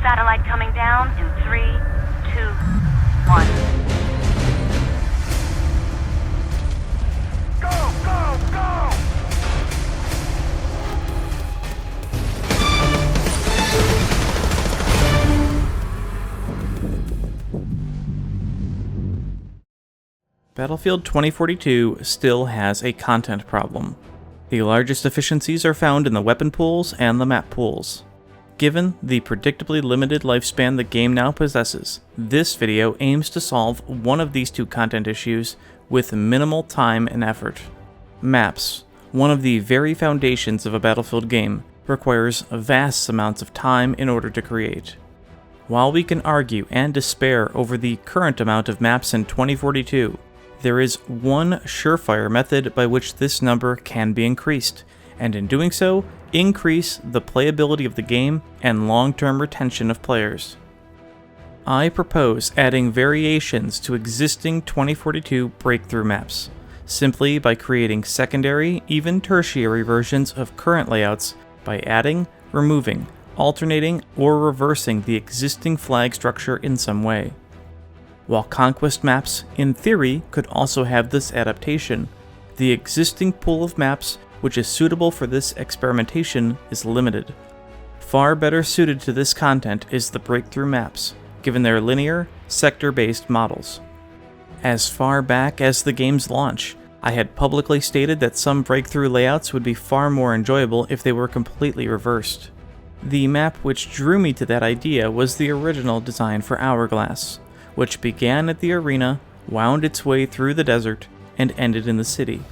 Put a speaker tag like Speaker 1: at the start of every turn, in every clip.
Speaker 1: Satellite coming down in 3, 2, 1.
Speaker 2: Go, go, go!
Speaker 3: Battlefield 2042 still has a content problem. The largest deficiencies are found in the weapon pools and the map pools. Given the predictably limited lifespan the game now possesses, this video aims to solve one of these two content issues with minimal time and effort. Maps, one of the very foundations of a Battlefield game, requires vast amounts of time in order to create. While we can argue and despair over the current amount of maps in 2042, there is one surefire method by which this number can be increased, and in doing so, increase the playability of the game and long-term retention of players. I propose adding variations to existing 2042 breakthrough maps, simply by creating secondary, even tertiary versions of current layouts by adding, removing, alternating, or reversing the existing flag structure in some way. While Conquest maps, in theory, could also have this adaptation, the existing pool of maps which is suitable for this experimentation is limited. Far better suited to this content is the breakthrough maps, given their linear, sector-based models. As far back as the game's launch, I had publicly stated that some breakthrough layouts would be far more enjoyable if they were completely reversed. The map which drew me to that idea was the original design for Hourglass, which began at the arena, wound its way through the desert, and ended in the city.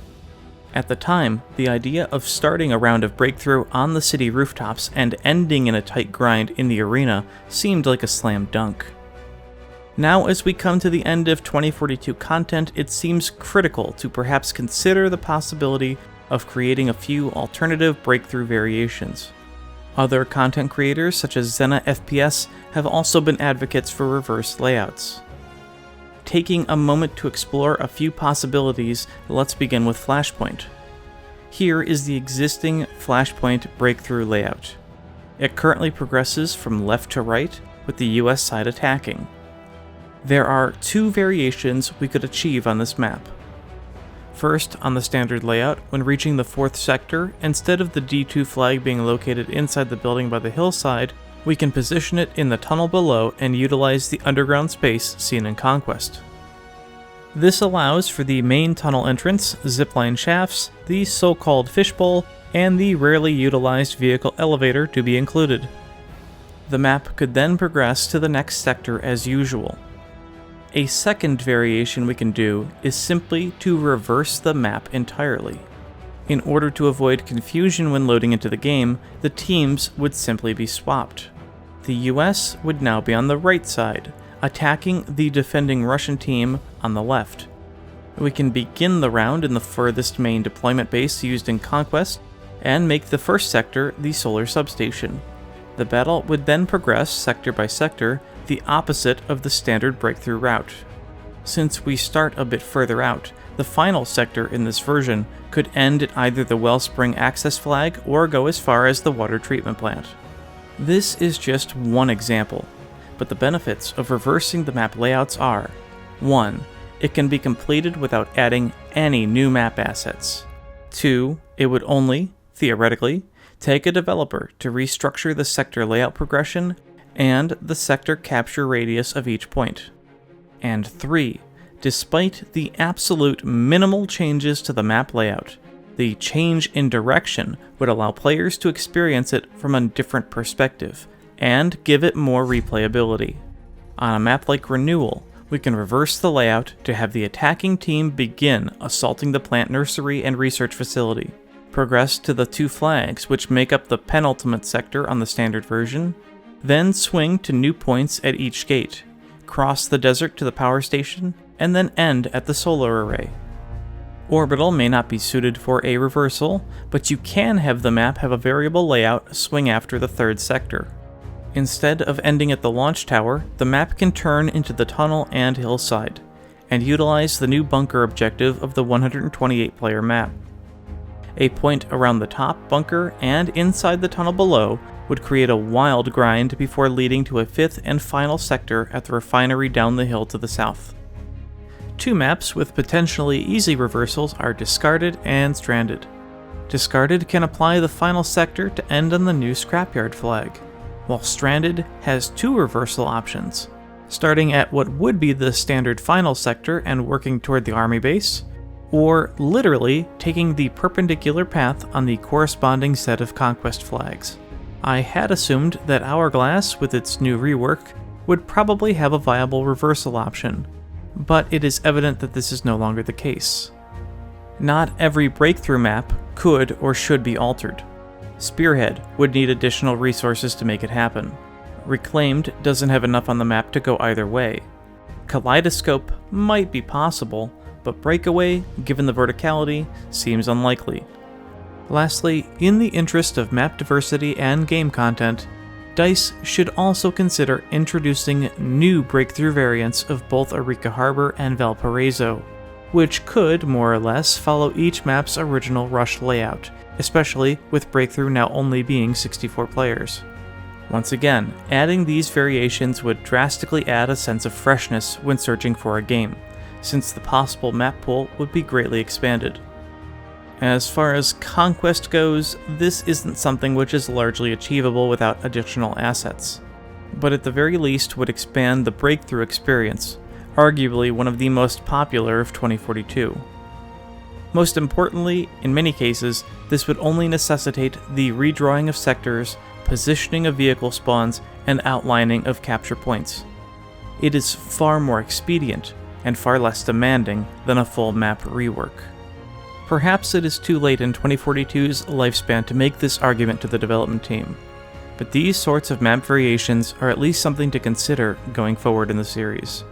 Speaker 3: At the time, the idea of starting a round of breakthrough on the city rooftops and ending in a tight grind in the arena seemed like a slam dunk. Now, as we come to the end of 2042 content, it seems critical to perhaps consider the possibility of creating a few alternative breakthrough variations. Other content creators, such as Zena FPS, have also been advocates for reverse layouts. Taking a moment to explore a few possibilities, let's begin with Flashpoint. Here is the existing Flashpoint breakthrough layout. It currently progresses from left to right, with the US side attacking. There are two variations we could achieve on this map. First, on the standard layout, when reaching the 4th sector, instead of the D2 flag being located inside the building by the hillside, we can position it in the tunnel below and utilize the underground space seen in Conquest. This allows for the main tunnel entrance, zipline shafts, the so-called fishbowl, and the rarely utilized vehicle elevator to be included. The map could then progress to the next sector as usual. A second variation we can do is simply to reverse the map entirely. In order to avoid confusion when loading into the game, the teams would simply be swapped. The US would now be on the right side, attacking the defending Russian team on the left. We can begin the round in the furthest main deployment base used in Conquest, and make the first sector the solar substation. The battle would then progress sector by sector, the opposite of the standard breakthrough route. Since we start a bit further out, the final sector in this version could end at either the Wellspring access flag or go as far as the water treatment plant. This is just one example, but the benefits of reversing the map layouts are: 1. It can be completed without adding any new map assets. 2. It would only, theoretically, take a developer to restructure the sector layout progression and the sector capture radius of each point. And 3. Despite the absolute minimal changes to the map layout, the change in direction would allow players to experience it from a different perspective, and give it more replayability. On a map like Renewal, we can reverse the layout to have the attacking team begin assaulting the plant nursery and research facility, progress to the 2 flags which make up the penultimate sector on the standard version, then swing to new points at each gate, cross the desert to the power station, and then end at the solar array. Orbital may not be suited for a reversal, but you can have the map have a variable layout swing after the 3rd sector. Instead of ending at the launch tower, the map can turn into the tunnel and hillside, and utilize the new bunker objective of the 128-player map. A point around the top bunker and inside the tunnel below would create a wild grind before leading to a fifth and final sector at the refinery down the hill to the south. 2 maps with potentially easy reversals are Discarded and Stranded. Discarded can apply the final sector to end on the new scrapyard flag, while Stranded has 2 reversal options, starting at what would be the standard final sector and working toward the army base, or literally taking the perpendicular path on the corresponding set of conquest flags. I had assumed that Hourglass, with its new rework, would probably have a viable reversal option, but it is evident that this is no longer the case. Not every breakthrough map could or should be altered. Spearhead would need additional resources to make it happen. Reclaimed doesn't have enough on the map to go either way. Kaleidoscope might be possible, but Breakaway, given the verticality, seems unlikely. Lastly, in the interest of map diversity and game content, DICE should also consider introducing new breakthrough variants of both Eureka Harbor and Valparaiso, which could, more or less, follow each map's original rush layout, especially with breakthrough now only being 64 players. Once again, adding these variations would drastically add a sense of freshness when searching for a game, since the possible map pool would be greatly expanded. As far as Conquest goes, this isn't something which is largely achievable without additional assets, but at the very least would expand the breakthrough experience, arguably one of the most popular of 2042. Most importantly, in many cases, this would only necessitate the redrawing of sectors, positioning of vehicle spawns, and outlining of capture points. It is far more expedient, and far less demanding than a full map rework. Perhaps it is too late in 2042's lifespan to make this argument to the development team, but these sorts of map variations are at least something to consider going forward in the series.